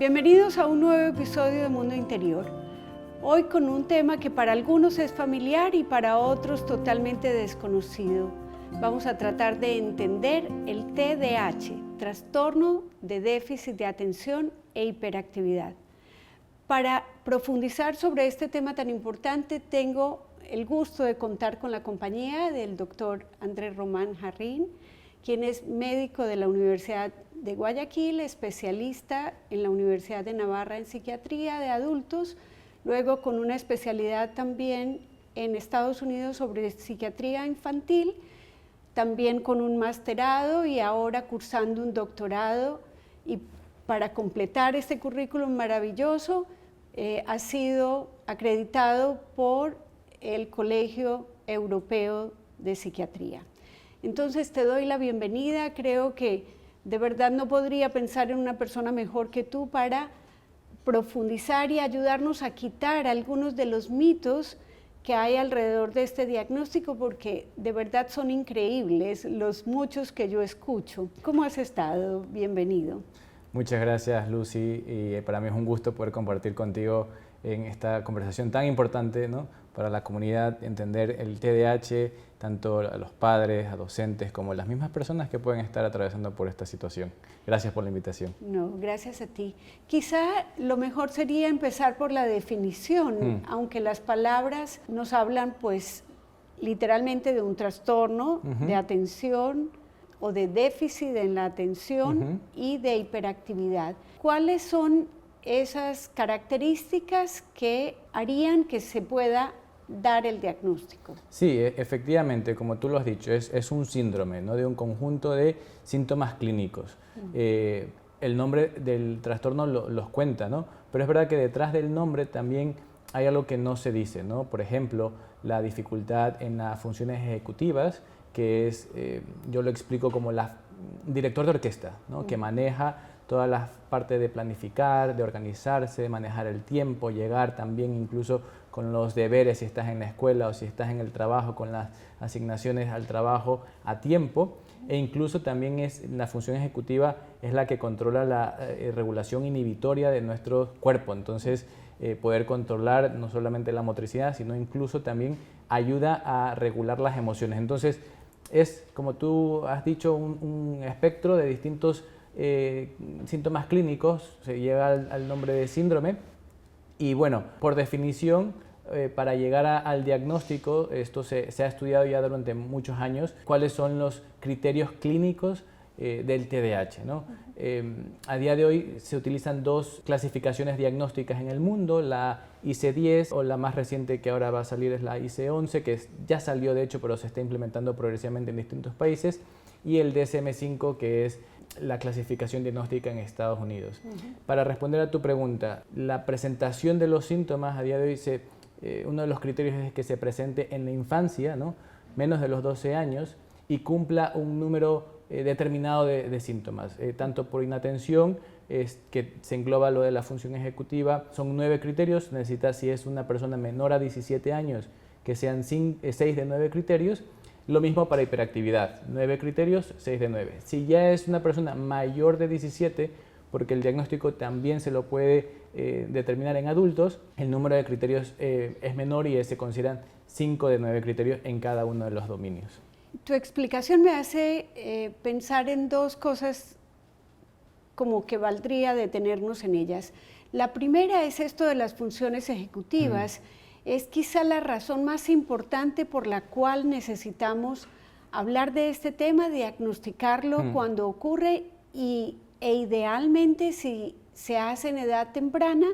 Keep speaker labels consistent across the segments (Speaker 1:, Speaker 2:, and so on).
Speaker 1: Bienvenidos a un nuevo episodio de Mundo Interior. Hoy con un tema que para algunos es familiar y para otros totalmente desconocido. Vamos a tratar de entender el TDAH, Trastorno de Déficit de Atención e Hiperactividad. Para profundizar sobre este tema tan importante, tengo el gusto de contar con la compañía del doctor Andrés Román Jarrín, quien es médico de la Universidad de Guayaquil, especialista en la Universidad de Navarra en psiquiatría de adultos, luego con una especialidad también en Estados Unidos sobre psiquiatría infantil, también con un masterado y ahora cursando un doctorado. Y para completar este currículum maravilloso, ha sido acreditado por el Colegio Europeo de Psiquiatría. Entonces te doy la bienvenida. Creo que de verdad no podría pensar en una persona mejor que tú para profundizar y ayudarnos a quitar algunos de los mitos que hay alrededor de este diagnóstico, porque de verdad son increíbles los muchos que yo escucho. ¿Cómo has estado? Bienvenido.
Speaker 2: Muchas gracias, Lucy, y para mí es un gusto poder compartir contigo en esta conversación tan importante, ¿no?, para la comunidad, entender el TDAH, tanto a los padres, a docentes, como las mismas personas que pueden estar atravesando por esta situación. Gracias por la invitación.
Speaker 1: No, gracias a ti. Quizá lo mejor sería empezar por la definición, aunque las palabras nos hablan pues literalmente de un trastorno de atención o de déficit en la atención y de hiperactividad. ¿Cuáles son esas características que harían que se pueda dar el diagnóstico?
Speaker 2: Sí, efectivamente, como tú lo has dicho, es un síndrome, ¿no?, de un conjunto de síntomas clínicos. El nombre del trastorno los cuenta, ¿no?, pero es verdad que detrás del nombre también hay algo que no se dice, ¿no? Por ejemplo, la dificultad en las funciones ejecutivas, que es, yo lo explico como el director de orquesta, ¿no?, que maneja todas las partes de planificar, de organizarse, de manejar el tiempo, llegar también incluso con los deberes si estás en la escuela o si estás en el trabajo, con las asignaciones al trabajo a tiempo, e incluso también la función ejecutiva es la que controla la regulación inhibitoria de nuestro cuerpo. Entonces, poder controlar no solamente la motricidad, sino incluso también ayuda a regular las emociones. Entonces, es, como tú has dicho, un espectro de distintos síntomas clínicos, se llega al nombre de síndrome. Y bueno, por definición, para llegar al diagnóstico, esto se ha estudiado ya durante muchos años, cuáles son los criterios clínicos del TDAH, ¿no? A día de hoy se utilizan dos clasificaciones diagnósticas en el mundo, la IC-10 o la más reciente que ahora va a salir es la IC-11, que ya salió de hecho, pero se está implementando progresivamente en distintos países, y el DSM-5, que es la clasificación diagnóstica en Estados Unidos. Para responder a tu pregunta, la presentación de los síntomas a día de hoy, uno de los criterios es que se presente en la infancia, ¿no?, menos de los 12 años, y cumpla un número determinado de síntomas, tanto por inatención, que se engloba lo de la función ejecutiva, son 9 criterios, necesita, si es una persona menor a 17 años, que sean 6 de 9 criterios. Lo mismo para hiperactividad, 9 criterios, 6 de 9. Si ya es una persona mayor de 17, porque el diagnóstico también se lo puede determinar en adultos, el número de criterios es menor y se consideran 5 de 9 criterios en cada uno de los dominios.
Speaker 1: Tu explicación me hace pensar en dos cosas como que valdría detenernos en ellas. La primera es esto de las funciones ejecutivas. Es quizá la razón más importante por la cual necesitamos hablar de este tema, diagnosticarlo cuando ocurre e idealmente si se hace en edad temprana,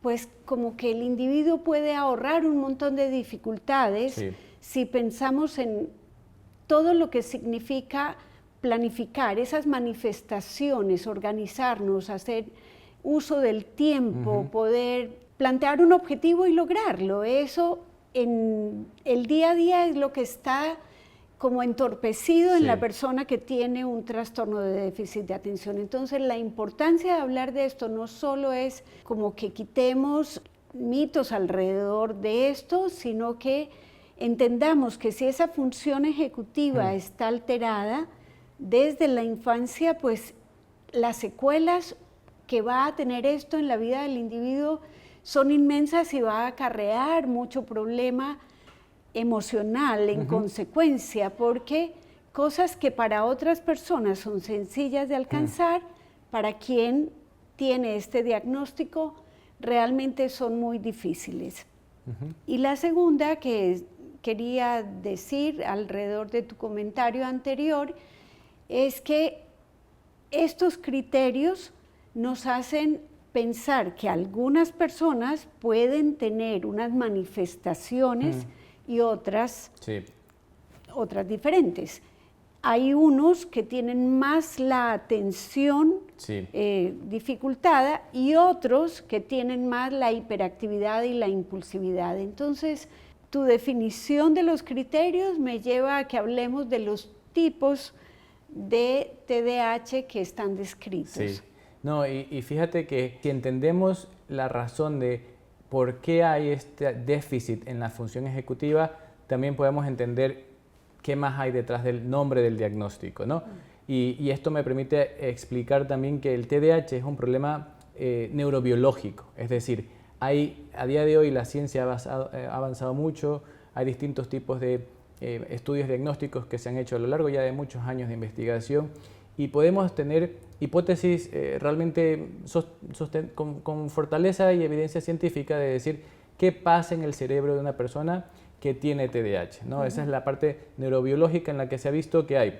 Speaker 1: pues como que el individuo puede ahorrar un montón de dificultades si pensamos en todo lo que significa planificar esas manifestaciones, organizarnos, hacer uso del tiempo, poder plantear un objetivo y lograrlo. Eso en el día a día es lo que está como entorpecido en la persona que tiene un trastorno de déficit de atención. Entonces, la importancia de hablar de esto no solo es como que quitemos mitos alrededor de esto, sino que entendamos que si esa función ejecutiva está alterada desde la infancia, pues las secuelas que va a tener esto en la vida del individuo son inmensas y va a acarrear mucho problema emocional en consecuencia, porque cosas que para otras personas son sencillas de alcanzar, para quien tiene este diagnóstico realmente son muy difíciles. Y la segunda que quería decir alrededor de tu comentario anterior es que estos criterios nos hacen pensar que algunas personas pueden tener unas manifestaciones y otras diferentes. Hay unos que tienen más la atención dificultada y otros que tienen más la hiperactividad y la impulsividad. Entonces, tu definición de los criterios me lleva a que hablemos de los tipos de TDAH que están descritos.
Speaker 2: Sí. No, y fíjate que si entendemos la razón de por qué hay este déficit en la función ejecutiva, también podemos entender qué más hay detrás del nombre del diagnóstico, ¿no? Y esto me permite explicar también que el TDAH es un problema neurobiológico, es decir, a día de hoy la ciencia ha avanzado mucho, hay distintos tipos de estudios diagnósticos que se han hecho a lo largo ya de muchos años de investigación y podemos tener hipótesis realmente con fortaleza y evidencia científica de decir qué pasa en el cerebro de una persona que tiene TDAH, ¿no? Esa es la parte neurobiológica en la que se ha visto que hay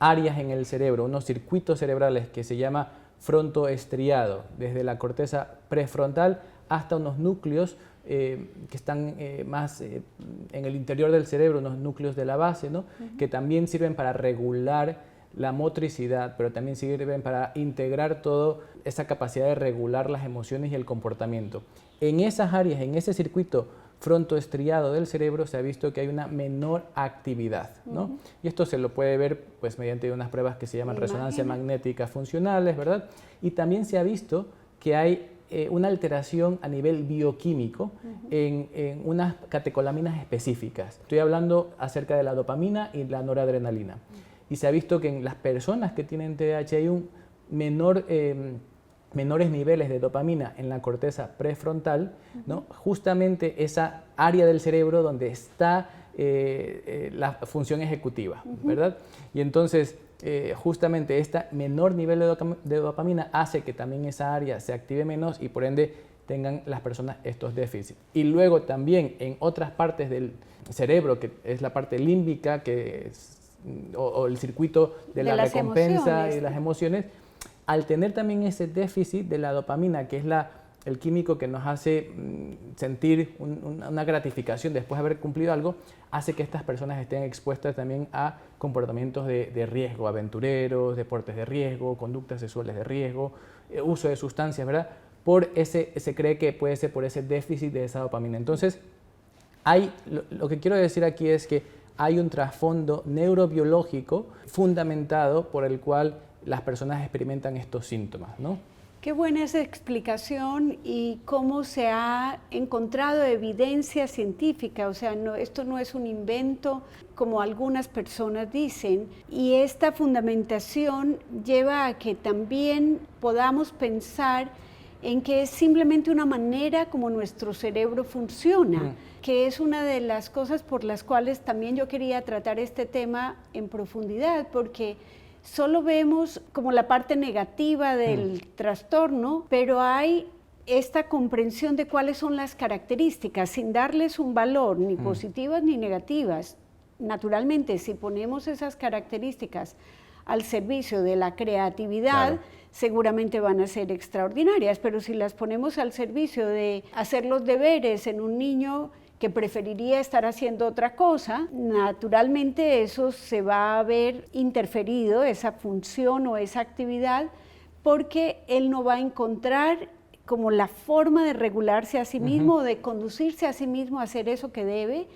Speaker 2: áreas en el cerebro, unos circuitos cerebrales que se llama frontoestriado, desde la corteza prefrontal hasta unos núcleos que están más en el interior del cerebro, unos núcleos de la base, ¿no? Que también sirven para regular la motricidad, pero también sirven para integrar toda esa capacidad de regular las emociones y el comportamiento. En esas áreas, en ese circuito frontoestriado del cerebro se ha visto que hay una menor actividad, ¿no? Y esto se lo puede ver pues, mediante unas pruebas que se llaman resonancia magnética funcionales, ¿verdad? Y también se ha visto que hay una alteración a nivel bioquímico en unas catecolaminas específicas. Estoy hablando acerca de la dopamina y la noradrenalina. Y se ha visto que en las personas que tienen TDAH hay un menores niveles de dopamina en la corteza prefrontal, ¿no? Justamente esa área del cerebro donde está la función ejecutiva, ¿verdad? Y entonces, justamente este menor nivel de dopamina hace que también esa área se active menos y por ende tengan las personas estos déficits. Y luego también en otras partes del cerebro, que es la parte límbica, o el circuito de la recompensa y de las emociones, al tener también ese déficit de la dopamina, que es el químico que nos hace sentir una gratificación después de haber cumplido algo, hace que estas personas estén expuestas también a comportamientos de riesgo, aventureros, deportes de riesgo, conductas sexuales de riesgo, uso de sustancias, ¿verdad? Se cree que puede ser por ese déficit de esa dopamina. Entonces, lo que quiero decir aquí es que hay un trasfondo neurobiológico fundamentado por el cual las personas experimentan estos síntomas, ¿no?
Speaker 1: Qué buena esa explicación y cómo se ha encontrado evidencia científica, o sea, esto no es un invento como algunas personas dicen, y esta fundamentación lleva a que también podamos pensar en que es simplemente una manera como nuestro cerebro funciona, que es una de las cosas por las cuales también yo quería tratar este tema en profundidad, porque solo vemos como la parte negativa del trastorno, pero hay esta comprensión de cuáles son las características, sin darles un valor, ni positivas ni negativas. Naturalmente, si ponemos esas características al servicio de la creatividad, seguramente van a ser extraordinarias, pero si las ponemos al servicio de hacer los deberes en un niño que preferiría estar haciendo otra cosa, naturalmente eso se va a ver interferido, esa función o esa actividad, porque él no va a encontrar como la forma de regularse a sí mismo, de conducirse a sí mismo a hacer eso que debe,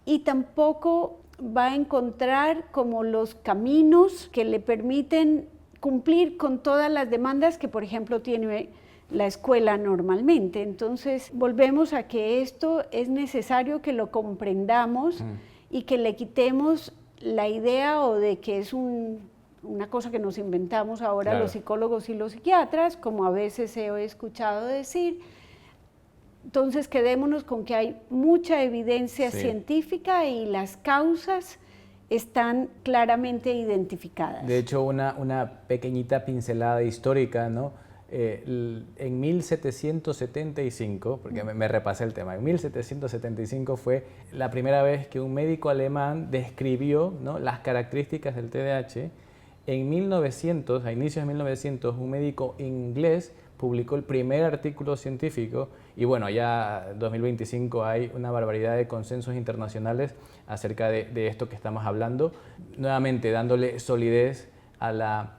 Speaker 1: y tampoco va a encontrar como los caminos que le permiten cumplir con todas las demandas que, por ejemplo, tiene la escuela normalmente. Entonces, volvemos a que esto es necesario que lo comprendamos y que le quitemos la idea o de que es un una cosa que nos inventamos ahora
Speaker 2: Claro.
Speaker 1: los psicólogos y los psiquiatras, como a veces he escuchado decir. Entonces quedémonos con que hay mucha evidencia
Speaker 2: Sí.
Speaker 1: científica y las causas están claramente identificadas.
Speaker 2: De hecho, una pequeñita pincelada histórica, ¿no? En 1775, porque me repasé el tema, en 1775 fue la primera vez que un médico alemán describió, ¿no?, las características del TDAH. En 1900, a inicios de 1900, un médico inglés publicó el primer artículo científico y bueno, ya en 2025 hay una barbaridad de consensos internacionales acerca de esto que estamos hablando, nuevamente dándole solidez a la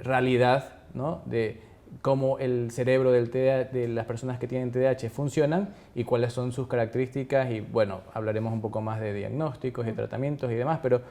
Speaker 2: realidad, ¿no?, de cómo el cerebro de las personas que tienen TDAH funcionan y cuáles son sus características y bueno, hablaremos un poco más de diagnósticos y tratamientos y demás, pero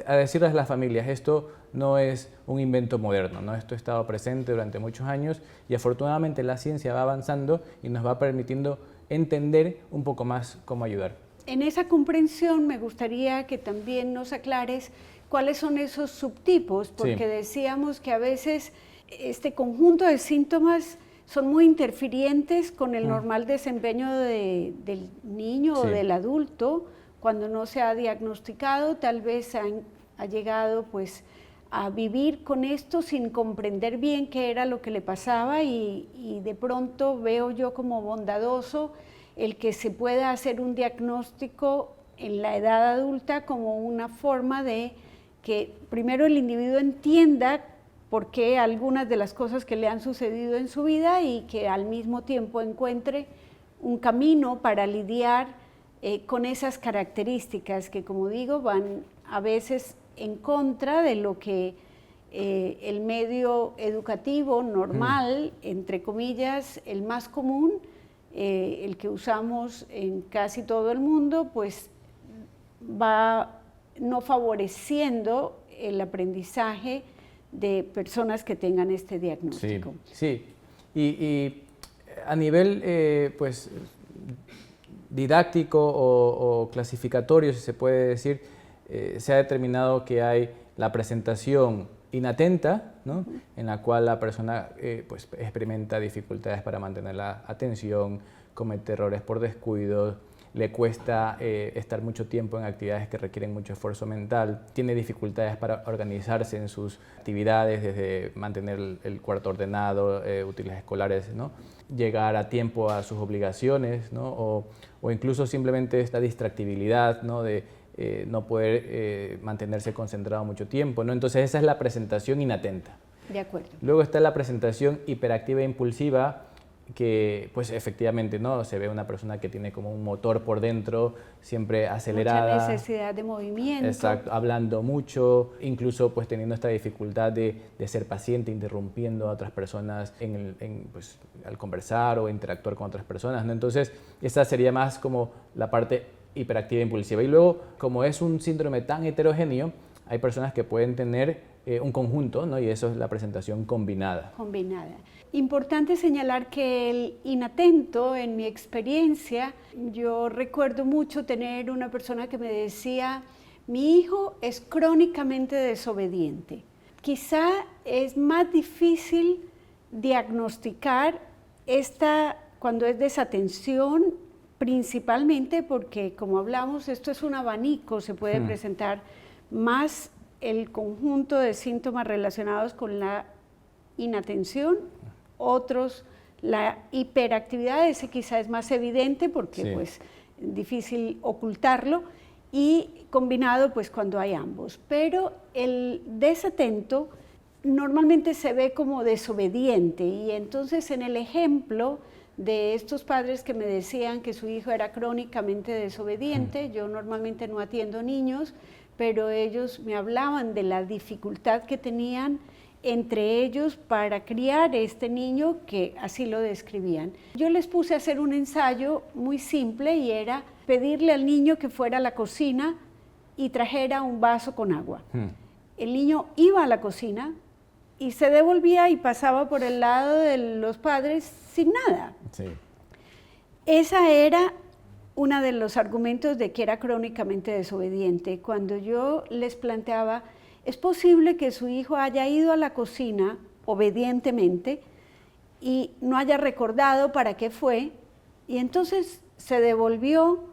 Speaker 2: a decirles a las familias, esto no es un invento moderno, ¿no? Esto ha estado presente durante muchos años y afortunadamente la ciencia va avanzando y nos va permitiendo entender un poco más cómo ayudar.
Speaker 1: En esa comprensión me gustaría que también nos aclares cuáles son esos subtipos, porque
Speaker 2: Sí.
Speaker 1: decíamos que a veces este conjunto de síntomas son muy interfirientes con el normal desempeño del niño o
Speaker 2: Sí.
Speaker 1: del adulto. Cuando no se ha diagnosticado, tal vez ha llegado pues a vivir con esto sin comprender bien qué era lo que le pasaba y de pronto veo yo como bondadoso el que se pueda hacer un diagnóstico en la edad adulta como una forma de que primero el individuo entienda por qué algunas de las cosas que le han sucedido en su vida y que al mismo tiempo encuentre un camino para lidiar con esas características que, como digo, van a veces en contra de lo que el medio educativo normal, entre comillas, el más común, el que usamos en casi todo el mundo, pues va no favoreciendo el aprendizaje de personas que tengan este diagnóstico.
Speaker 2: Sí, sí. Y a nivel pues didáctico o clasificatorio, si se puede decir, se ha determinado que hay la presentación inatenta, ¿no?, en la cual la persona pues experimenta dificultades para mantener la atención, comete errores por descuido, le cuesta estar mucho tiempo en actividades que requieren mucho esfuerzo mental, tiene dificultades para organizarse en sus actividades, desde mantener el cuarto ordenado, útiles escolares, ¿no?, llegar a tiempo a sus obligaciones, ¿no?, o incluso simplemente esta distractibilidad, ¿no?, de no poder mantenerse concentrado mucho tiempo, ¿no? Entonces esa es la presentación inatenta.
Speaker 1: De acuerdo.
Speaker 2: Luego está la presentación hiperactiva e impulsiva, que pues efectivamente, ¿no?, se ve una persona que tiene como un motor por dentro, siempre acelerada.
Speaker 1: Mucha necesidad de movimiento.
Speaker 2: Exacto, hablando mucho, incluso pues teniendo esta dificultad de ser paciente, interrumpiendo a otras personas pues, al conversar o interactuar con otras personas, ¿no? Entonces esa sería más como la parte hiperactiva e impulsiva. Y luego, como es un síndrome tan heterogéneo, hay personas que pueden tener un conjunto, ¿no?, y eso es la presentación combinada.
Speaker 1: Combinada. Importante señalar que el inatento, en mi experiencia, yo recuerdo mucho tener una persona que me decía, mi hijo es crónicamente desobediente. Quizá es más difícil diagnosticar cuando es desatención, principalmente porque, como hablamos, esto es un abanico, se puede presentar más el conjunto de síntomas relacionados con la inatención, otros la hiperactividad, ese quizá es más evidente porque
Speaker 2: Sí.
Speaker 1: pues difícil ocultarlo, y combinado pues cuando hay ambos. Pero el desatento normalmente se ve como desobediente y entonces en el ejemplo de estos padres que me decían que su hijo era crónicamente desobediente, yo normalmente no atiendo niños, pero ellos me hablaban de la dificultad que tenían entre ellos para criar este niño, que así lo describían. Yo les puse a hacer un ensayo muy simple y era pedirle al niño que fuera a la cocina y trajera un vaso con agua. El niño iba a la cocina y se devolvía y pasaba por el lado de los padres sin nada.
Speaker 2: Sí.
Speaker 1: Esa era uno de los argumentos de que era crónicamente desobediente. Cuando yo les planteaba, es posible que su hijo haya ido a la cocina obedientemente y no haya recordado para qué fue, y entonces se devolvió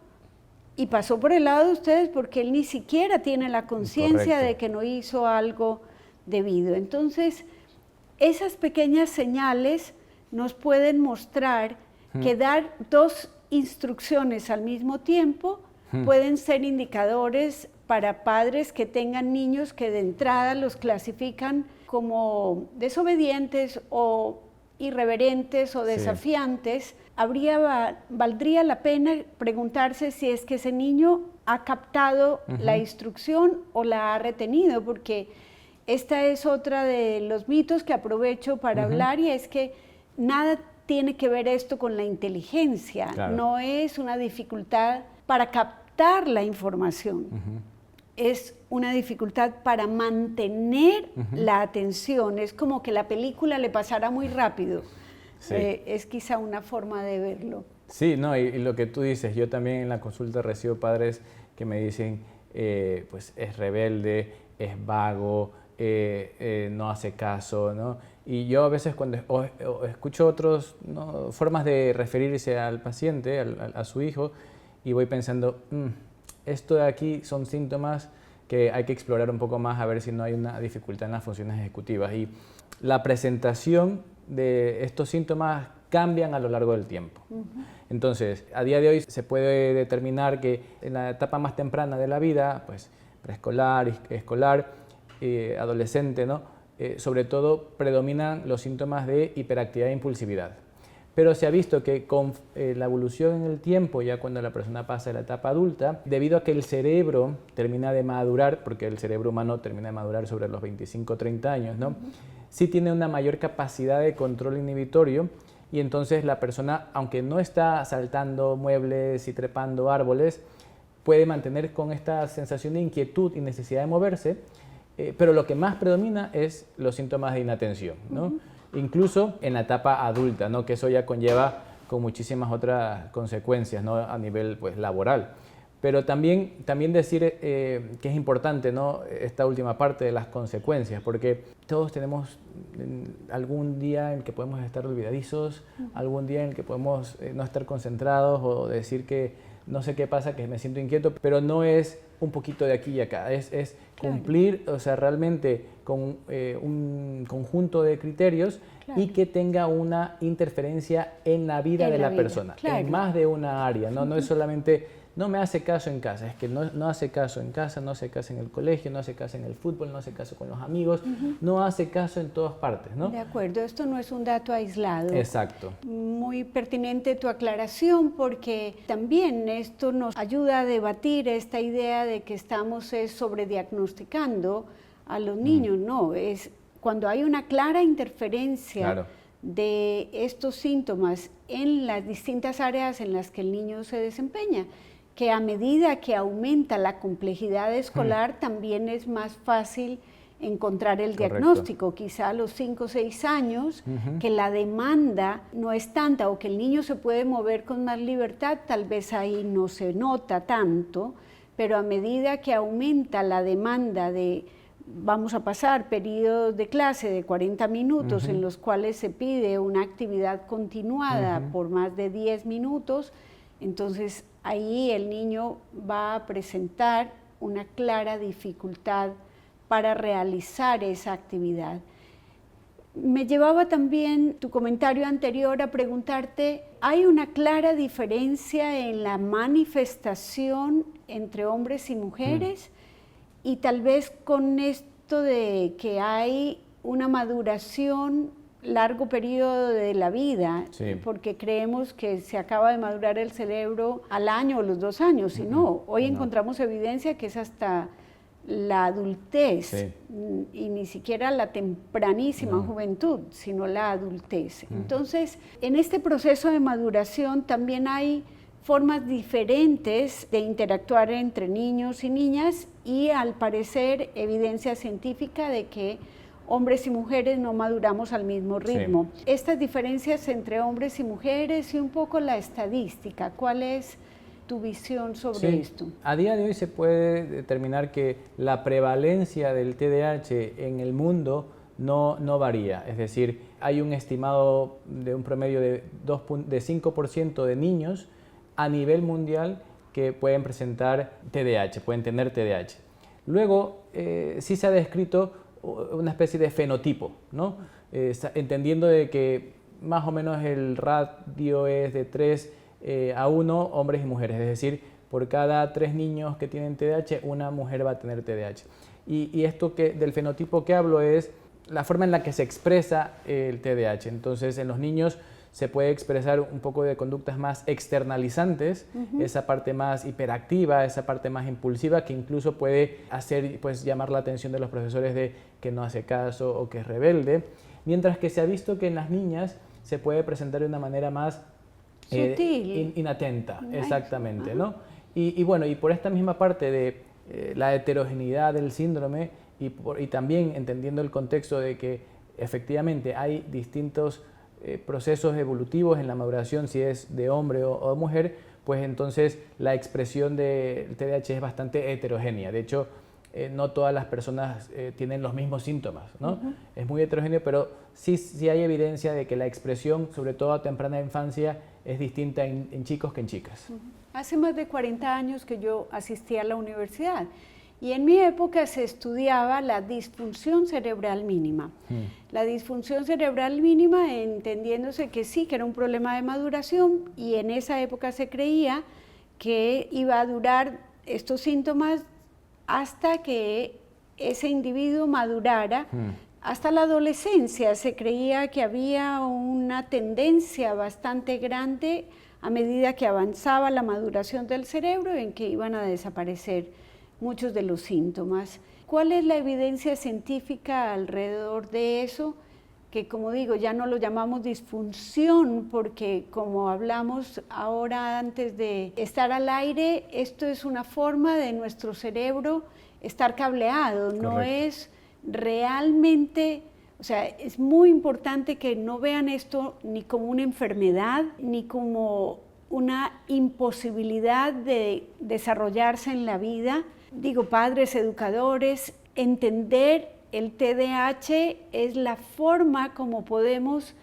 Speaker 1: y pasó por el lado de ustedes porque él ni siquiera tiene la conciencia de que no hizo algo debido. Entonces, esas pequeñas señales nos pueden mostrar que dar dos instrucciones al mismo tiempo pueden ser indicadores para padres que tengan niños que de entrada los clasifican como desobedientes o irreverentes o desafiantes. Valdría la pena preguntarse si es que ese niño ha captado la instrucción o la ha retenido, porque esta es otra de los mitos que aprovecho para hablar, y es que nada tiene que ver esto con la inteligencia, no es una dificultad para captar la información, es una dificultad para mantener la atención, es como que la película le pasara muy rápido. Sí. Es quizá una forma de verlo.
Speaker 2: Sí, no, y lo que tú dices, yo también en la consulta recibo padres que me dicen, pues es rebelde, es vago, no hace caso, ¿no? Y yo a veces cuando escucho otras formas de referirse al paciente, a su hijo, y voy pensando, esto de aquí son síntomas que hay que explorar un poco más a ver si no hay una dificultad en las funciones ejecutivas. Y la presentación de estos síntomas cambian a lo largo del tiempo. Entonces, a día de hoy se puede determinar que en la etapa más temprana de la vida, pues preescolar, escolar, adolescente, ¿no? Sobre todo predominan los síntomas de hiperactividad e impulsividad. Pero se ha visto que con la evolución en el tiempo, ya cuando la persona pasa a la etapa adulta, debido a que el cerebro termina de madurar, porque el cerebro humano termina de madurar sobre los 25 30 años, ¿no? Sí tiene una mayor capacidad de control inhibitorio, y entonces la persona, aunque no está saltando muebles y trepando árboles, puede mantener con esta sensación de inquietud y necesidad de moverse, pero lo que más predomina es los síntomas de inatención, ¿no? Incluso en la etapa adulta, ¿no? Que eso ya conlleva con muchísimas otras consecuencias, ¿no? A nivel, pues, laboral. Pero también decir que es importante, ¿no? Esta última parte de las consecuencias, porque todos tenemos algún día en el que podemos estar olvidadizos, algún día en el que podemos no estar concentrados o decir que no sé qué pasa, que me siento inquieto, pero no es un poquito de aquí y acá, es cumplir, o sea, realmente con un conjunto de criterios y que tenga una interferencia en la vida de la persona, en más de una área, ¿no? No es solamente no me hace caso en casa, es que no hace caso en casa, no hace caso en el colegio, no hace caso en el fútbol, no hace caso con los amigos, no hace caso en todas partes, ¿no?
Speaker 1: De acuerdo, esto no es un dato aislado.
Speaker 2: Exacto.
Speaker 1: Muy pertinente tu aclaración, porque también esto nos ayuda a debatir esta idea de que estamos sobrediagnosticando a los niños. No, es cuando hay una clara interferencia de estos síntomas en las distintas áreas en las que el niño se desempeña, que a medida que aumenta la complejidad escolar también es más fácil encontrar el diagnóstico. Quizá a los 5 o 6 años, que la demanda no es tanta o que el niño se puede mover con más libertad, tal vez ahí no se nota tanto, pero a medida que aumenta la demanda de vamos a pasar periodos de clase de 40 minutos en los cuales se pide una actividad continuada por más de 10 minutos, entonces ahí el niño va a presentar una clara dificultad para realizar esa actividad. Me llevaba también tu comentario anterior a preguntarte, ¿hay una clara diferencia en la manifestación entre hombres y mujeres? Y tal vez con esto de que hay una maduración largo periodo de la vida, porque creemos que se acaba de madurar el cerebro al año o los 2 años, y no, hoy encontramos evidencia que es hasta la adultez, y ni siquiera la tempranísima juventud, sino la adultez. Entonces, en este proceso de maduración también hay formas diferentes de interactuar entre niños y niñas, y al parecer evidencia científica de que hombres y mujeres no maduramos al mismo ritmo. Estas diferencias entre hombres y mujeres y un poco la estadística, ¿cuál es tu visión sobre
Speaker 2: Sí,
Speaker 1: esto?
Speaker 2: a día de hoy se puede determinar que la prevalencia del TDAH en el mundo no varía, es decir, hay un estimado de un promedio de 5% de niños a nivel mundial que pueden presentar TDAH, pueden tener TDAH. Luego, sí se ha descrito una especie de fenotipo, ¿no? Entendiendo de que más o menos el radio es de 3 a 1 hombres y mujeres, es decir, por cada 3 niños que tienen TDAH, una mujer va a tener TDAH. Y esto del fenotipo que hablo es la forma en la que se expresa el TDAH. Entonces, en los niños se puede expresar un poco de conductas más externalizantes, esa parte más hiperactiva, esa parte más impulsiva, que incluso puede hacer, pues, llamar la atención de los profesores de que no hace caso o que es rebelde, mientras que se ha visto que en las niñas se puede presentar de una manera más
Speaker 1: sutil,
Speaker 2: inatenta, exactamente, ¿no? Y bueno, y por esta misma parte de la heterogeneidad del síndrome y también entendiendo el contexto de que efectivamente hay distintos procesos evolutivos en la maduración, si es de hombre o de mujer, pues entonces la expresión del TDAH es bastante heterogénea. De hecho, no todas las personas tienen los mismos síntomas, ¿no? Es muy heterogéneo, pero sí hay evidencia de que la expresión, sobre todo a temprana infancia, es distinta en chicos que en chicas.
Speaker 1: Hace más de 40 años que yo asistí a la universidad y en mi época se estudiaba la disfunción cerebral mínima. La disfunción cerebral mínima, entendiéndose que sí, que era un problema de maduración, y en esa época se creía que iba a durar estos síntomas hasta que ese individuo madurara. Hasta la adolescencia se creía que había una tendencia bastante grande a medida que avanzaba la maduración del cerebro en que iban a desaparecer muchos de los síntomas. ¿Cuál es la evidencia científica alrededor de eso? Que, como digo, ya no lo llamamos disfunción, porque como hablamos ahora antes de estar al aire, esto es una forma de nuestro cerebro estar cableado. Correcto. No es realmente, o sea, es muy importante que no vean esto ni como una enfermedad, ni como una imposibilidad de desarrollarse en la vida. Digo, padres, educadores, entender el TDAH es la forma como podemos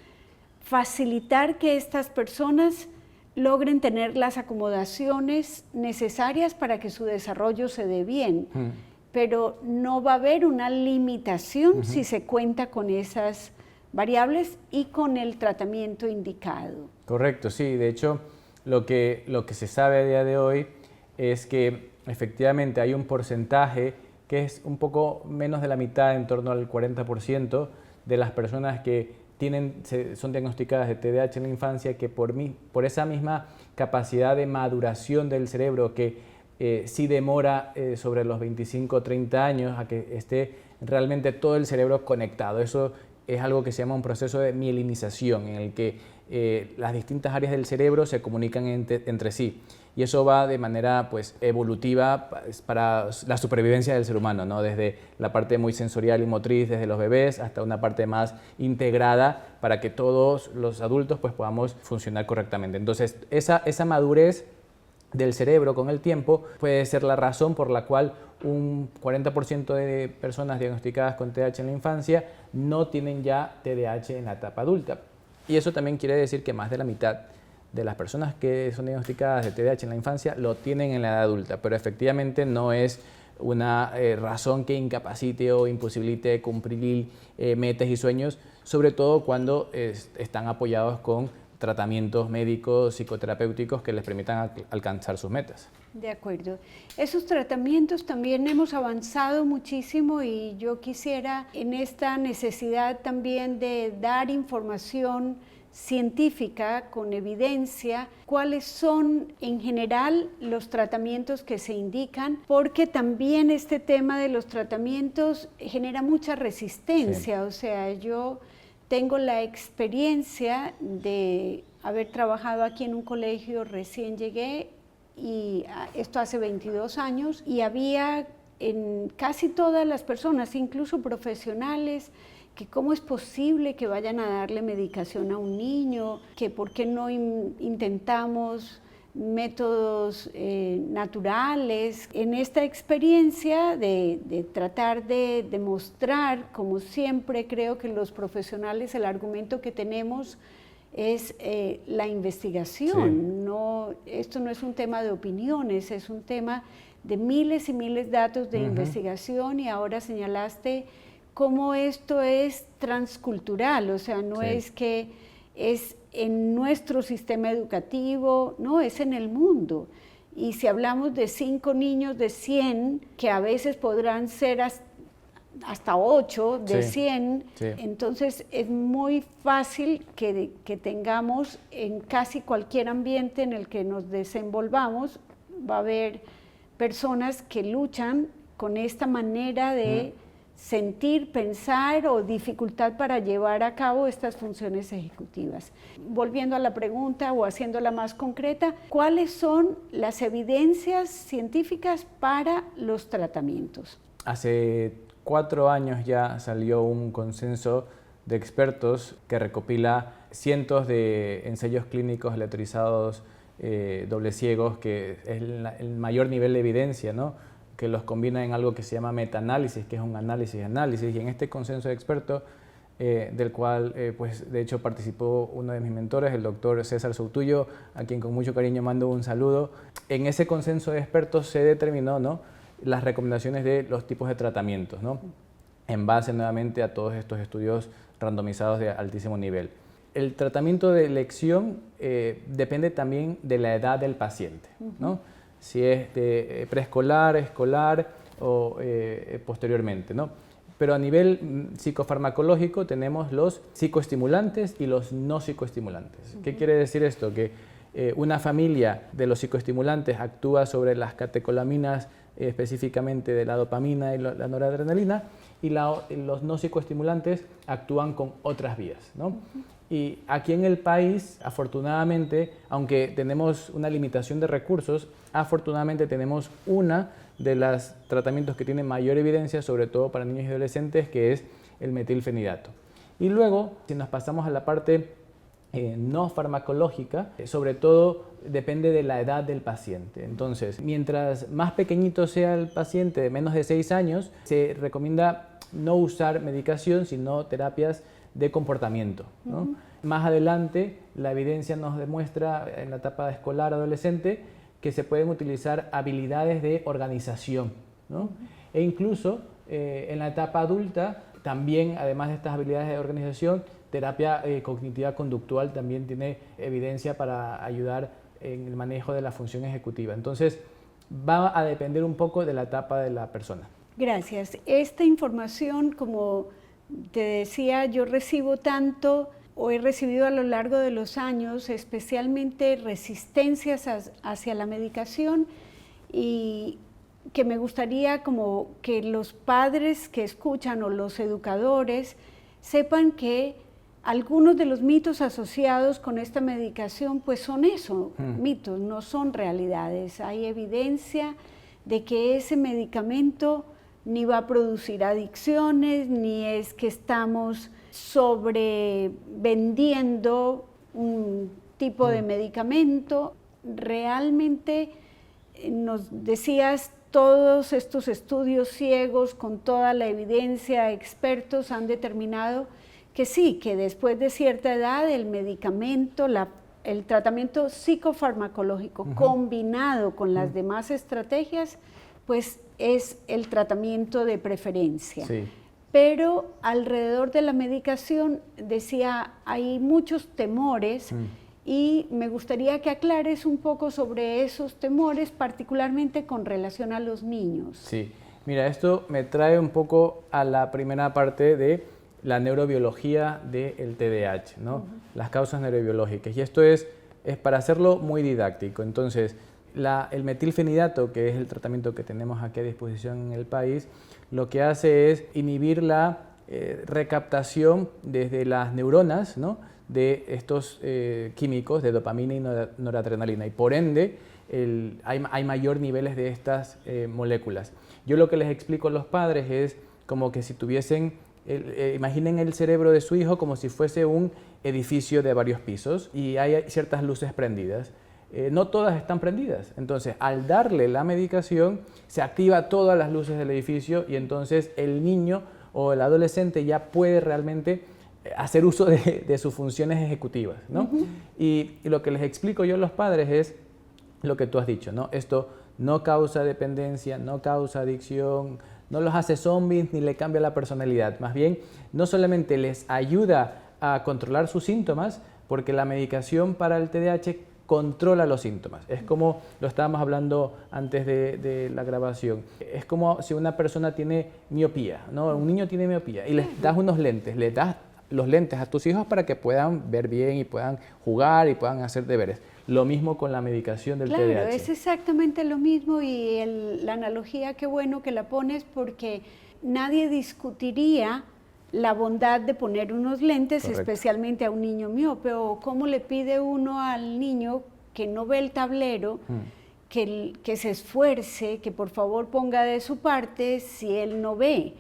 Speaker 1: facilitar que estas personas logren tener las acomodaciones necesarias para que su desarrollo se dé bien. Pero no va a haber una limitación si se cuenta con esas variables y con el tratamiento indicado.
Speaker 2: Correcto, sí. De hecho, lo que se sabe a día de hoy es que efectivamente hay un porcentaje que es un poco menos de la mitad, en torno al 40% de las personas que son diagnosticadas de TDAH en la infancia, que por esa misma capacidad de maduración del cerebro que sí demora sobre los 25 o 30 años a que esté realmente todo el cerebro conectado. Eso es algo que se llama un proceso de mielinización, en el que las distintas áreas del cerebro se comunican entre sí. Y eso va de manera, pues, evolutiva para la supervivencia del ser humano, ¿no? Desde la parte muy sensorial y motriz desde los bebés hasta una parte más integrada para que todos los adultos, pues, podamos funcionar correctamente. Entonces, esa madurez del cerebro con el tiempo puede ser la razón por la cual un 40% de personas diagnosticadas con TDAH en la infancia no tienen ya TDAH en la etapa adulta. Y eso también quiere decir que más de la mitad de las personas que son diagnosticadas de TDAH en la infancia lo tienen en la edad adulta, pero efectivamente no es una razón que incapacite o imposibilite cumplir metas y sueños, sobre todo cuando están apoyados con tratamientos médicos, psicoterapéuticos que les permitan alcanzar sus metas.
Speaker 1: De acuerdo. Esos tratamientos también hemos avanzado muchísimo y yo quisiera en esta necesidad también de dar información científica con evidencia, cuáles son en general los tratamientos que se indican, porque también este tema de los tratamientos genera mucha resistencia. Sí. O sea, yo tengo la experiencia de haber trabajado aquí en un colegio, recién llegué, y esto hace 22 años, y había en casi todas las personas, incluso profesionales, que cómo es posible que vayan a darle medicación a un niño, que por qué no intentamos métodos naturales. En esta experiencia de tratar de demostrar, como siempre creo que los profesionales, el argumento que tenemos es la investigación. Sí. Esto no es un tema de opiniones, es un tema de miles y miles de datos de investigación, y ahora señalaste cómo esto es transcultural, o sea, no es que es en nuestro sistema educativo, no, es en el mundo. Y si hablamos de 5 niños de 100, que a veces podrán ser hasta 8 de 100, entonces es muy fácil que tengamos en casi cualquier ambiente en el que nos desenvolvamos, va a haber personas que luchan con esta manera de sentir, pensar o dificultad para llevar a cabo estas funciones ejecutivas. Volviendo a la pregunta o haciéndola más concreta, ¿cuáles son las evidencias científicas para los tratamientos?
Speaker 2: Hace 4 años ya salió un consenso de expertos que recopila cientos de ensayos clínicos aleatorizados doble ciegos, que es el mayor nivel de evidencia, ¿no?, que los combina en algo que se llama metaanálisis, que es un análisis, y en este consenso de expertos, del cual pues de hecho participó uno de mis mentores, el doctor César Soutullo, a quien con mucho cariño mando un saludo. En ese consenso de expertos se determinó, ¿no?, las recomendaciones de los tipos de tratamientos, ¿no?, en base nuevamente a todos estos estudios randomizados de altísimo nivel. El tratamiento de elección depende también de la edad del paciente, ¿no?, si es de preescolar, escolar o posteriormente, ¿no? Pero a nivel psicofarmacológico tenemos los psicoestimulantes y los no psicoestimulantes. ¿Qué quiere decir esto? Que una familia de los psicoestimulantes actúa sobre las catecolaminas, específicamente de la dopamina y la noradrenalina, y los no psicoestimulantes actúan con otras vías, ¿no? Y aquí en el país, afortunadamente, aunque tenemos una limitación de recursos, afortunadamente tenemos una de los tratamientos que tiene mayor evidencia, sobre todo para niños y adolescentes, que es el metilfenidato. Y luego, si nos pasamos a la parte no farmacológica, sobre todo depende de la edad del paciente. Entonces, mientras más pequeñito sea el paciente, de menos de 6 años, se recomienda no usar medicación, sino terapias de comportamiento, ¿no? Más adelante, la evidencia nos demuestra en la etapa escolar adolescente que se pueden utilizar habilidades de organización, ¿no? E incluso en la etapa adulta, también, además de estas habilidades de organización, terapia cognitiva conductual también tiene evidencia para ayudar en el manejo de la función ejecutiva. Entonces, va a depender un poco de la etapa de la persona.
Speaker 1: Gracias. Esta información, como te decía, yo recibo tanto o he recibido a lo largo de los años, especialmente resistencias hacia la medicación, y que me gustaría como que los padres que escuchan o los educadores sepan que algunos de los mitos asociados con esta medicación pues son eso, mitos, no son realidades. Hay evidencia de que ese medicamento ni va a producir adicciones, ni es que estamos sobrevendiendo un tipo de medicamento. Realmente nos decías, todos estos estudios ciegos con toda la evidencia, expertos han determinado que sí, que después de cierta edad el medicamento, el tratamiento psicofarmacológico combinado con las demás estrategias, pues es el tratamiento de preferencia. Sí. Pero alrededor de la medicación, decía, hay muchos temores y me gustaría que aclares un poco sobre esos temores, particularmente con relación a los niños.
Speaker 2: Sí, mira, esto me trae un poco a la primera parte de la neurobiología del TDAH, ¿no? Las causas neurobiológicas. Y esto es para hacerlo muy didáctico. Entonces, el metilfenidato, que es el tratamiento que tenemos aquí a disposición en el país, lo que hace es inhibir la recaptación desde las neuronas, ¿no?, de estos químicos de dopamina y noradrenalina, y por ende hay mayor niveles de estas moléculas. Yo lo que les explico a los padres es como que si tuviesen, imaginen el cerebro de su hijo como si fuese un edificio de varios pisos y hay ciertas luces prendidas. no todas están prendidas. Entonces, al darle la medicación, se activa todas las luces del edificio y entonces el niño o el adolescente ya puede realmente hacer uso de sus funciones ejecutivas, ¿no? Y lo que les explico yo a los padres es lo que tú has dicho, ¿no? Esto no causa dependencia, no causa adicción, no los hace zombies ni le cambia la personalidad. Más bien, no solamente les ayuda a controlar sus síntomas, porque la medicación para el TDAH controla los síntomas. Es como lo estábamos hablando antes de la grabación. Es como si una persona tiene miopía, ¿no? Un niño tiene miopía y les das unos lentes, les das los lentes a tus hijos para que puedan ver bien y puedan jugar y puedan hacer deberes. Lo mismo con la medicación del TDAH.
Speaker 1: Claro, es exactamente lo mismo y la analogía, qué bueno que la pones, porque nadie discutiría la bondad de poner unos lentes,
Speaker 2: Correcto.
Speaker 1: Especialmente a un niño miope, o cómo le pide uno al niño que no ve el tablero, que se esfuerce, que por favor ponga de su parte si él no ve.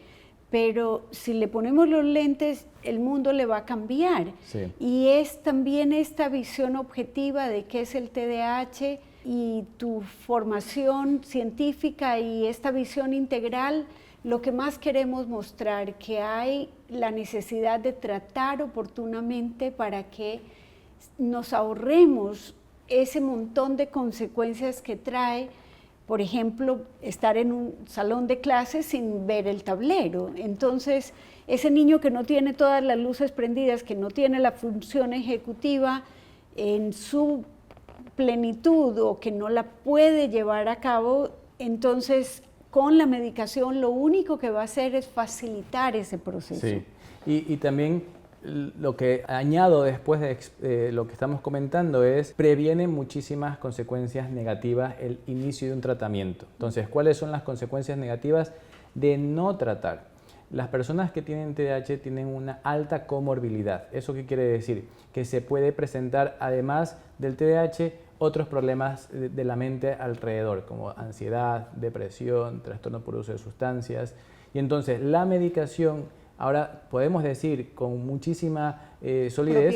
Speaker 1: Pero si le ponemos los lentes, el mundo le va a cambiar.
Speaker 2: Sí.
Speaker 1: Y es también esta visión objetiva de qué es el TDAH y tu formación científica y esta visión integral, lo que más queremos mostrar, que hay la necesidad de tratar oportunamente para que nos ahorremos ese montón de consecuencias que trae. Por ejemplo, estar en un salón de clases sin ver el tablero. Entonces, ese niño que no tiene todas las luces prendidas, que no tiene la función ejecutiva en su plenitud o que no la puede llevar a cabo, entonces con la medicación lo único que va a hacer es facilitar ese proceso.
Speaker 2: Sí, y también lo que añado después de lo que estamos comentando es previene muchísimas consecuencias negativas el inicio de un tratamiento. Entonces, ¿cuáles son las consecuencias negativas de no tratar? Las personas que tienen TDAH tienen una alta comorbilidad. ¿Eso qué quiere decir? Que se puede presentar, además del TDAH, otros problemas de la mente alrededor, como ansiedad, depresión, trastorno por uso de sustancias. Y entonces, la medicación, ahora podemos decir con muchísima solidez,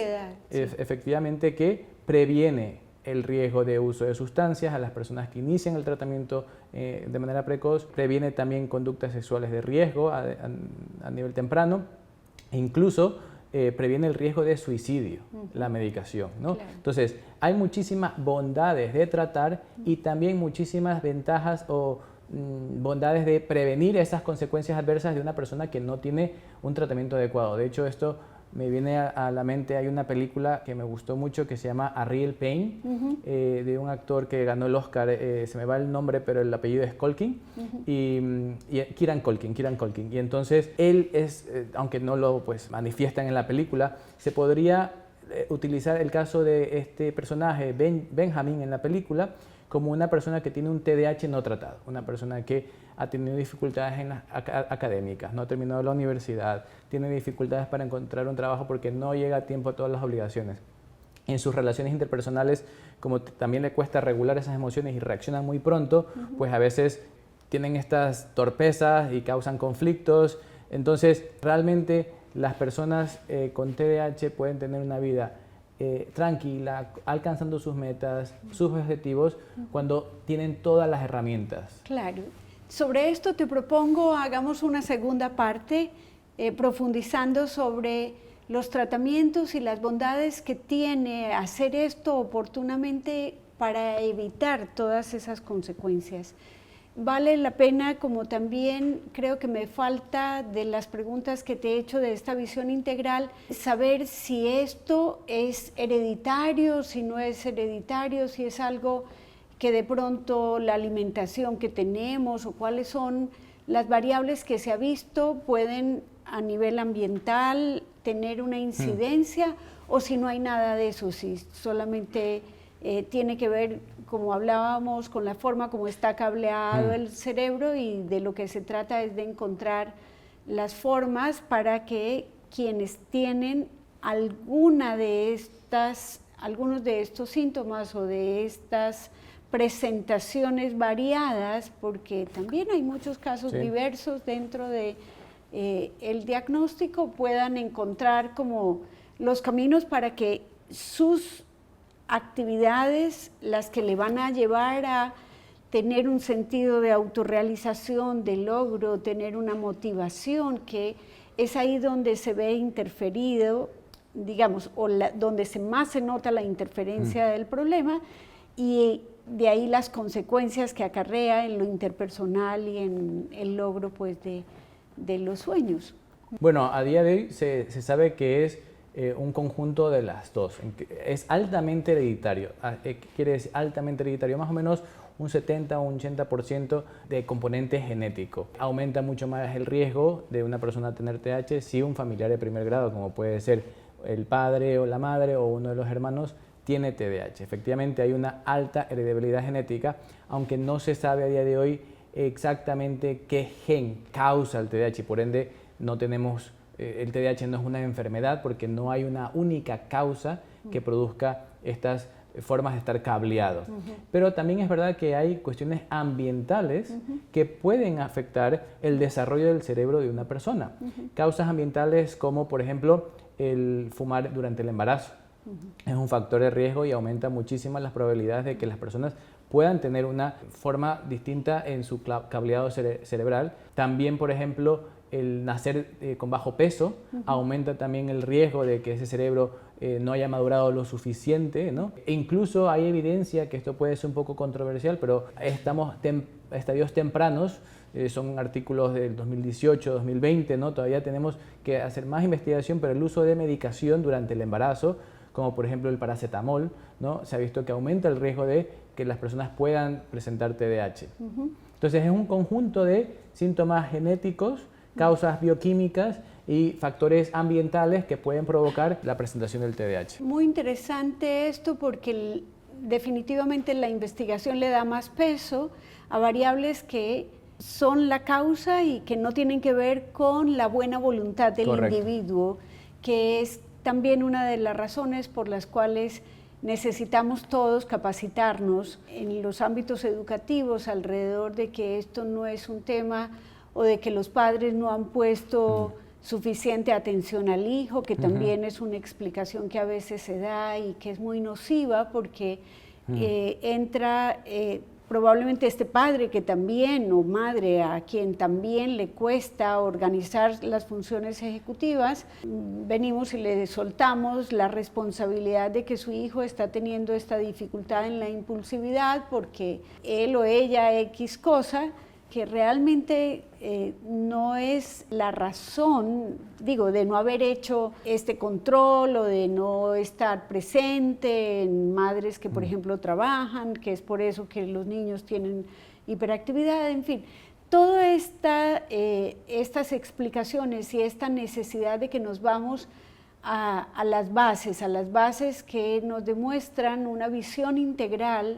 Speaker 1: sí.
Speaker 2: Efectivamente, que previene el riesgo de uso de sustancias a las personas que inician el tratamiento de manera precoz, previene también conductas sexuales de riesgo a nivel temprano, e incluso previene el riesgo de suicidio, la medicación, ¿no?
Speaker 1: Claro.
Speaker 2: Entonces, hay muchísimas bondades de tratar y también muchísimas ventajas o bondades de prevenir esas consecuencias adversas de una persona que no tiene un tratamiento adecuado. De hecho, esto me viene a la mente, hay una película que me gustó mucho que se llama A Real Pain, de un actor que ganó el Oscar, se me va el nombre, pero el apellido es Culkin, y Kieran Culkin. Y entonces él es, aunque no lo pues manifiestan en la película, se podría utilizar el caso de este personaje, Benjamin, en la película, como una persona que tiene un TDAH no tratado, una persona que ha tenido dificultades en las académicas, no ha terminado la universidad, tiene dificultades para encontrar un trabajo porque no llega a tiempo a todas las obligaciones. En sus relaciones interpersonales, como también le cuesta regular esas emociones y reaccionan muy pronto, pues a veces tienen estas torpezas y causan conflictos. Entonces, realmente las personas con TDAH pueden tener una vida tranquila, alcanzando sus metas, sus objetivos, cuando tienen todas las herramientas.
Speaker 1: Claro. Sobre esto te propongo, hagamos una segunda parte, profundizando sobre los tratamientos y las bondades que tiene hacer esto oportunamente para evitar todas esas consecuencias. Vale la pena, como también creo que me falta de las preguntas que te he hecho de esta visión integral, saber si esto es hereditario, si no es hereditario, si es algo que de pronto la alimentación que tenemos o cuáles son las variables que se ha visto pueden a nivel ambiental tener una incidencia o si no hay nada de eso, si solamente tiene que ver, como hablábamos, con la forma como está cableado el cerebro, y de lo que se trata es de encontrar las formas para que quienes tienen algunos de estos síntomas o de estas presentaciones variadas, porque también hay muchos casos diversos dentro de el diagnóstico, puedan encontrar como los caminos para que sus actividades las que le van a llevar a tener un sentido de autorrealización, de logro, tener una motivación, que es ahí donde se ve interferido, digamos, donde más se nota la interferencia del problema, y de ahí las consecuencias que acarrea en lo interpersonal y en el logro, pues, de los sueños.
Speaker 2: Bueno, a día de hoy se sabe que es un conjunto de las dos. Es altamente hereditario. ¿Qué quiere decir altamente hereditario? Más o menos un 70 o un 80% de componente genético. Aumenta mucho más el riesgo de una persona tener TDAH si un familiar de primer grado, como puede ser el padre o la madre o uno de los hermanos, tiene TDAH. Efectivamente hay una alta heredabilidad genética, aunque no se sabe a día de hoy exactamente qué gen causa el TDAH, y por ende no tenemos, el TDAH no es una enfermedad porque no hay una única causa que produzca estas formas de estar cableado. Pero también es verdad que hay cuestiones ambientales que pueden afectar el desarrollo del cerebro de una persona. Causas ambientales como, por ejemplo, el fumar durante el embarazo. Es un factor de riesgo y aumenta muchísimo las probabilidades de que las personas puedan tener una forma distinta en su cableado cerebral. También, por ejemplo, el nacer con bajo peso aumenta también el riesgo de que ese cerebro no haya madurado lo suficiente, ¿no? E incluso hay evidencia, que esto puede ser un poco controversial, pero estamos estadios tempranos, son artículos del 2018, 2020, ¿no? Todavía tenemos que hacer más investigación, pero el uso de medicación durante el embarazo, como por ejemplo el paracetamol, ¿no? Se ha visto que aumenta el riesgo de que las personas puedan presentar TDAH. Entonces es un conjunto de síntomas genéticos, causas bioquímicas y factores ambientales que pueden provocar la presentación del TDAH.
Speaker 1: Muy interesante esto, porque definitivamente la investigación le da más peso a variables que son la causa y que no tienen que ver con la buena voluntad del individuo, que es también una de las razones por las cuales necesitamos todos capacitarnos en los ámbitos educativos alrededor de que esto no es un tema, o de que los padres no han puesto suficiente atención al hijo, que también es una explicación que a veces se da y que es muy nociva, porque entra probablemente este padre que también, o madre a quien también le cuesta organizar las funciones ejecutivas, venimos y le soltamos la responsabilidad de que su hijo está teniendo esta dificultad en la impulsividad porque él o ella X cosa, que realmente no es la razón, digo, de no haber hecho este control o de no estar presente en madres que, por ejemplo, trabajan, que es por eso que los niños tienen hiperactividad, en fin. Todas estas explicaciones y esta necesidad de que nos vamos a las bases que nos demuestran una visión integral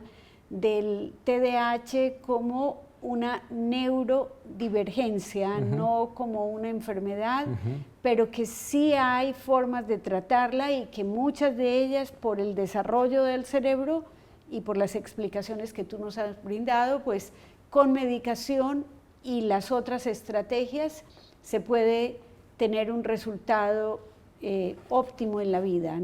Speaker 1: del TDAH como una neurodivergencia, no como una enfermedad, pero que sí hay formas de tratarla y que muchas de ellas, por el desarrollo del cerebro y por las explicaciones que tú nos has brindado, pues con medicación y las otras estrategias se puede tener un resultado óptimo en la vida.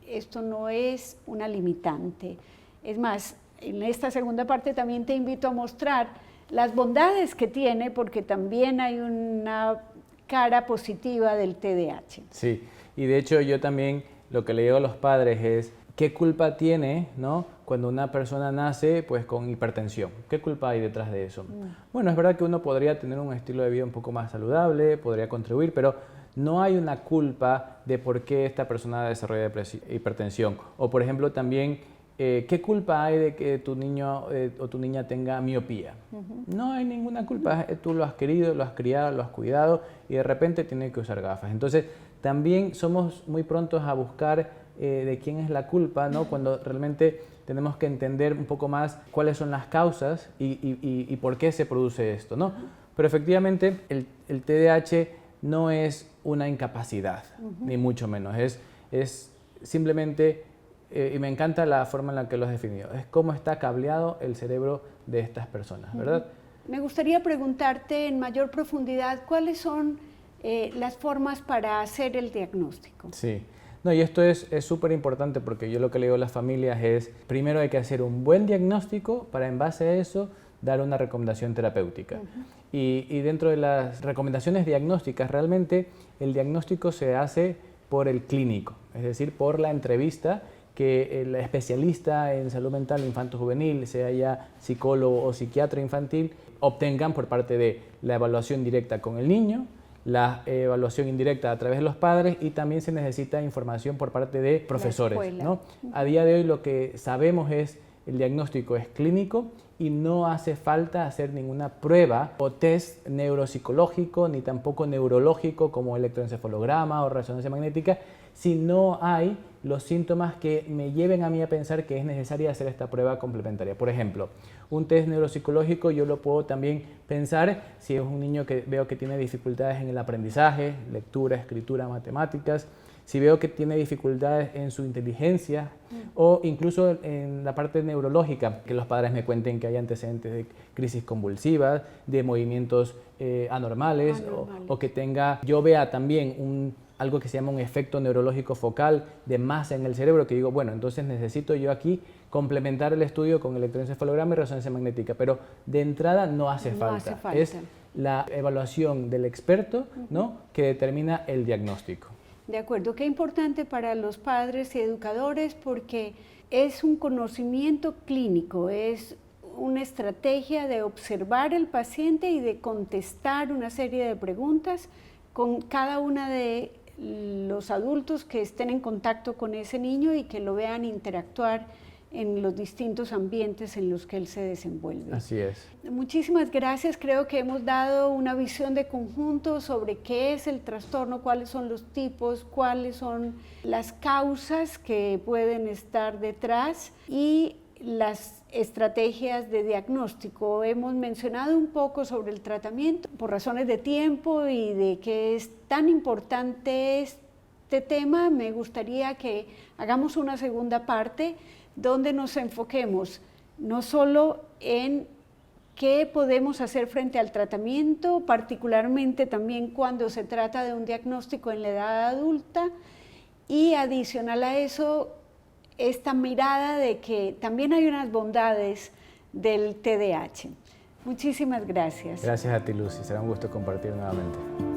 Speaker 1: Esto no es una limitante. Es más, en esta segunda parte también te invito a mostrar las bondades que tiene, porque también hay una cara positiva del TDAH.
Speaker 2: Sí, y de hecho yo también lo que le digo a los padres es, ¿qué culpa tiene, ¿no?, cuando una persona nace pues con hipertensión? ¿Qué culpa hay detrás de eso? Bueno, es verdad que uno podría tener un estilo de vida un poco más saludable, podría contribuir, pero no hay una culpa de por qué esta persona desarrolla hipertensión. O por ejemplo también, ¿qué culpa hay de que tu niño o tu niña tenga miopía? No hay ninguna culpa, tú lo has querido, lo has criado, lo has cuidado y de repente tiene que usar gafas. Entonces también somos muy prontos a buscar de quién es la culpa, ¿no?, cuando realmente tenemos que entender un poco más cuáles son las causas y por qué se produce esto, ¿no? Pero efectivamente el TDAH no es una incapacidad, ni mucho menos, es simplemente... y me encanta la forma en la que lo has definido, es cómo está cableado el cerebro de estas personas, ¿verdad?
Speaker 1: Me gustaría preguntarte en mayor profundidad, ¿cuáles son las formas para hacer el diagnóstico?
Speaker 2: Sí, No, y esto es súper importante porque yo lo que le digo a las familias es, primero hay que hacer un buen diagnóstico para en base a eso dar una recomendación terapéutica. Y dentro de las recomendaciones diagnósticas, realmente el diagnóstico se hace por el clínico, es decir, por la entrevista que el especialista en salud mental infanto-juvenil, sea ya psicólogo o psiquiatra infantil, obtengan por parte de la evaluación directa con el niño, la evaluación indirecta a través de los padres y también se necesita información por parte de profesores, ¿no? A día de hoy lo que sabemos es el diagnóstico es clínico y no hace falta hacer ninguna prueba o test neuropsicológico ni tampoco neurológico como electroencefalograma o resonancia magnética si no hay los síntomas que me lleven a mí a pensar que es necesaria hacer esta prueba complementaria. Por ejemplo, un test neuropsicológico yo lo puedo también pensar si es un niño que veo que tiene dificultades en el aprendizaje, lectura, escritura, matemáticas, si veo que tiene dificultades en su inteligencia o incluso en la parte neurológica, que los padres me cuenten que hay antecedentes de crisis convulsivas, de movimientos anormales. O que yo vea también algo que se llama un efecto neurológico focal de masa en el cerebro, que digo, bueno, entonces necesito yo aquí complementar el estudio con electroencefalograma y resonancia magnética, pero de entrada no hace falta. Es la evaluación del experto, ¿no?, que determina el diagnóstico.
Speaker 1: De acuerdo, qué importante para los padres y educadores porque es un conocimiento clínico, es una estrategia de observar al paciente y de contestar una serie de preguntas con cada una de los adultos que estén en contacto con ese niño y que lo vean interactuar en los distintos ambientes en los que él se desenvuelve.
Speaker 2: Así es.
Speaker 1: Muchísimas gracias, creo que hemos dado una visión de conjunto sobre qué es el trastorno, cuáles son los tipos, cuáles son las causas que pueden estar detrás y las estrategias de diagnóstico. Hemos mencionado un poco sobre el tratamiento por razones de tiempo y de que es tan importante este tema. Me gustaría que hagamos una segunda parte donde nos enfoquemos no solo en qué podemos hacer frente al tratamiento, particularmente también cuando se trata de un diagnóstico en la edad adulta y adicional a eso, esta mirada de que también hay unas bondades del TDAH. Muchísimas gracias.
Speaker 2: Gracias a ti, Lucy. Será un gusto compartir nuevamente.